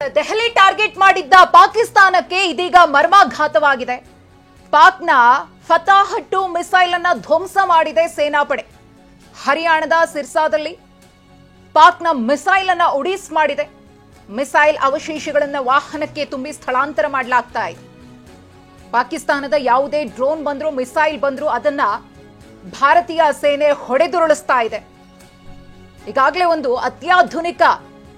Delhi target ಮಾಡಿದ್ದ ಪಾಕಿಸ್ತಾನಕ್ಕೆ ಇದೀಗ ಮರ್ಮಾಘಾತವಾಗಿದೆ. ಪಾಕ್ನ ಫತಾಹ್ 2 ಮಿಸೈಲ್ ಅನ್ನ ಧ್ವಂಸ ಮಾಡಿದೆ ಸೇನಾಪಡೆ. ಹರಿಯಾಣದ ಸಿರ್ಸಾದಲ್ಲಿ ಪಾಕ್ನ ಮಿಸೈಲ್ ಅನ್ನ ಉಡೀಸ್ ಮಾಡಿದೆ. ಮಿಸೈಲ್ ಅವಶೇಷಗಳನ್ನು ವಾಹನಕ್ಕೆ ತುಂಬಿ ಸ್ಥಳಾಂತರ ಮಾಡಲಾಗ್ತಾ ಇದೆ. ಪಾಕಿಸ್ತಾನದ ಯಾವುದೇ ಡ್ರೋನ್ ಬಂದ್ರು ಮಿಸೈಲ್ ಬಂದ್ರು ಅದನ್ನ ಭಾರತೀಯ ಸೇನೆ ಹೊಡೆದುರುಳಿಸ್ತಾ ಇದೆ. ಈಗಾಗಲೇ ಒಂದು ಅತ್ಯಾಧುನಿಕ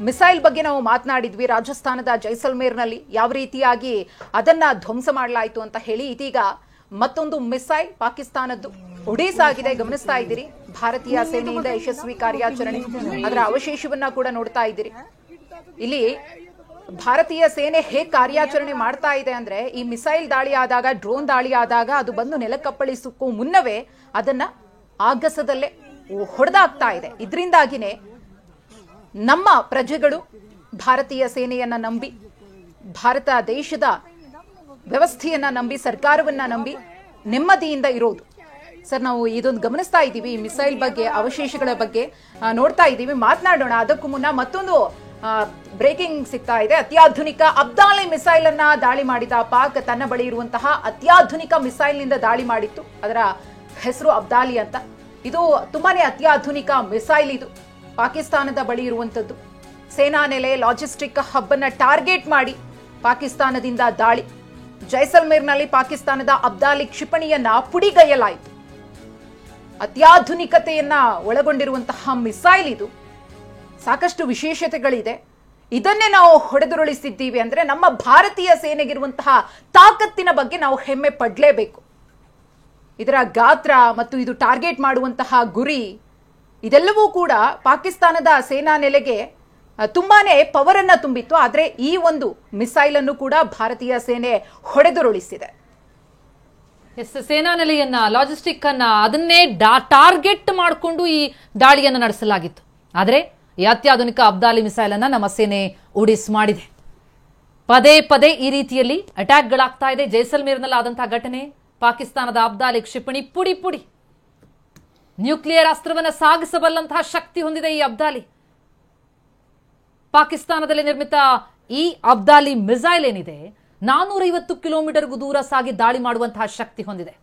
ಮಿಸೈಲ್ ಬಗ್ಗೆ ನಾವು ಮಾತನಾಡಿದ್ವಿ. ರಾಜಸ್ಥಾನದ ಜೈಸಲ್ಮೇರ್ನಲ್ಲಿ ಯಾವ ರೀತಿಯಾಗಿ ಅದನ್ನ ಧ್ವಂಸ ಮಾಡಲಾಯಿತು ಅಂತ ಹೇಳಿ ಇದೀಗ ಮತ್ತೊಂದು ಮಿಸೈಲ್ ಪಾಕಿಸ್ತಾನದ್ದು ಒಡೀಸ್ ಆಗಿದೆ. ಗಮನಿಸ್ತಾ ಇದ್ದೀರಿ, ಭಾರತೀಯ ಸೇನೆಯಿಂದ ಯಶಸ್ವಿ ಕಾರ್ಯಾಚರಣೆ, ಅದರ ಅವಶೇಷವನ್ನ ಕೂಡ ನೋಡ್ತಾ ಇದ್ದೀರಿ. ಇಲ್ಲಿ ಭಾರತೀಯ ಸೇನೆ ಹೇಗೆ ಕಾರ್ಯಾಚರಣೆ ಮಾಡ್ತಾ ಇದೆ ಅಂದ್ರೆ, ಈ ಮಿಸೈಲ್ ದಾಳಿ ಆದಾಗ, ಡ್ರೋನ್ ದಾಳಿ ಆದಾಗ ಅದು ಬಂದು ನೆಲಕ್ಕಪ್ಪಳಿಸಕ್ಕೂ ಮುನ್ನವೇ ಅದನ್ನ ಆಗಸದಲ್ಲೇ ಹೊಡೆದಾಗ್ತಾ ಇದೆ. ಇದರಿಂದಾಗಿನೇ ನಮ್ಮ ಪ್ರಜೆಗಳು ಭಾರತೀಯ ಸೇನೆಯನ್ನ ನಂಬಿ, ಭಾರತ ದೇಶದ ವ್ಯವಸ್ಥೆಯನ್ನ ನಂಬಿ, ಸರ್ಕಾರವನ್ನ ನಂಬಿ ನೆಮ್ಮದಿಯಿಂದ ಇರೋದು. ಸರ್, ನಾವು ಇದೊಂದು ಗಮನಿಸ್ತಾ ಇದ್ದೀವಿ, ಈ ಮಿಸೈಲ್ ಬಗ್ಗೆ, ಅವಶೇಷಗಳ ಬಗ್ಗೆ ನೋಡ್ತಾ ಇದ್ದೀವಿ. ಮಾತನಾಡೋಣ. ಅದಕ್ಕೂ ಮುನ್ನ ಮತ್ತೊಂದು ಬ್ರೇಕಿಂಗ್ ಸಿಗ್ತಾ ಇದೆ. ಅತ್ಯಾಧುನಿಕ ಅಬ್ದಾಲಿ ಮಿಸೈಲ್ ಅನ್ನ ದಾಳಿ ಮಾಡಿದ ಪಾಕ್ ತನ್ನ ಬಳಿ ಇರುವಂತಹ ಅತ್ಯಾಧುನಿಕ ಮಿಸೈಲ್ ನಿಂದ ದಾಳಿ ಮಾಡಿತ್ತು. ಅದರ ಹೆಸರು ಅಬ್ದಾಲಿ ಅಂತ. ಇದು ತುಂಬಾನೇ ಅತ್ಯಾಧುನಿಕ ಮಿಸೈಲ್. ಇದು ಪಾಕಿಸ್ತಾನದ ಬಳಿ ಇರುವಂತದ್ದು. ಸೇನಾ ನೆಲೆ, ಲಾಜಿಸ್ಟಿಕ್ ಹಬ್ ಅನ್ನ ಟಾರ್ಗೆಟ್ ಮಾಡಿ ಪಾಕಿಸ್ತಾನದಿಂದ ದಾಳಿ. ಜೈಸಲ್ಮೇರ್ನಲ್ಲಿ ಪಾಕಿಸ್ತಾನದ ಅಬ್ದಾಲಿ ಕ್ಷಿಪಣಿಯನ್ನ ಪುಡಿಗೈಯಲಾಯಿತು. ಅತ್ಯಾಧುನಿಕತೆಯನ್ನ ಒಳಗೊಂಡಿರುವಂತಹ ಮಿಸೈಲ್ ಇದು. ಸಾಕಷ್ಟು ವಿಶೇಷತೆಗಳಿದೆ. ಇದನ್ನೇ ನಾವು ಹೊಡೆದುರುಳಿಸಿದ್ದೀವಿ ಅಂದ್ರೆ ನಮ್ಮ ಭಾರತೀಯ ಸೇನೆಗಿರುವಂತಹ ತಾಕತ್ತಿನ ಬಗ್ಗೆ ನಾವು ಹೆಮ್ಮೆ ಪಡಲೇಬೇಕು. ಇದರ ಗಾತ್ರ ಮತ್ತು ಇದು ಟಾರ್ಗೆಟ್ ಮಾಡುವಂತಹ ಗುರಿ, ಇದೆಲ್ಲವೂ ಕೂಡ ಪಾಕಿಸ್ತಾನದ ಸೇನಾ ನೆಲೆಗೆ ತುಂಬಾನೇ ಪವರ್ ಅನ್ನ ತುಂಬಿತ್ತು. ಆದ್ರೆ ಈ ಒಂದು ಮಿಸೈಲ್ ಅನ್ನು ಕೂಡ ಭಾರತೀಯ ಸೇನೆ ಹೊಡೆದುರುಳಿಸಿದೆ. ಸೇನಾ ನೆಲೆಯನ್ನ, ಲಾಜಿಸ್ಟಿಕ್ ಅನ್ನ, ಅದನ್ನೇ ಟಾರ್ಗೆಟ್ ಮಾಡಿಕೊಂಡು ಈ ದಾಳಿಯನ್ನ ನಡೆಸಲಾಗಿತ್ತು. ಆದ್ರೆ ಈ ಅತ್ಯಾಧುನಿಕ ಅಬ್ದಾಲಿ ಮಿಸೈಲ್ ಅನ್ನ ನಮ್ಮ ಸೇನೆ ಉಡೀಸ್ ಮಾಡಿದೆ. ಪದೇ ಪದೇ ಈ ರೀತಿಯಲ್ಲಿ ಅಟ್ಯಾಕ್ಗಳಾಗ್ತಾ ಇದೆ. ಜೈಸಲ್ಮೇರ್ನಲ್ಲಿ ಆದಂತಹ ಘಟನೆ, ಪಾಕಿಸ್ತಾನದ ಅಬ್ದಾಲಿ ಕ್ಷಿಪಣಿ ಪುಡಿ ಪುಡಿ. ನ್ಯೂಕ್ಲಿಯರ್ ಅಸ್ತ್ರವನ್ನು ಸಾಗಿಸಬಲ್ಲಂತಹ ಶಕ್ತಿ ಹೊಂದಿದೆ ಈ ಅಬ್ದಾಲಿ. ಪಾಕಿಸ್ತಾನದಲ್ಲಿ ನಿರ್ಮಿತ ಈ ಅಬ್ದಾಲಿ ಮಿಸೈಲ್ ಏನಿದೆ 450 ಕಿಲೋಮೀಟರ್ಗೂ ದೂರ ಸಾಗಿ ದಾಳಿ ಮಾಡುವಂತಹ ಶಕ್ತಿ ಹೊಂದಿದೆ.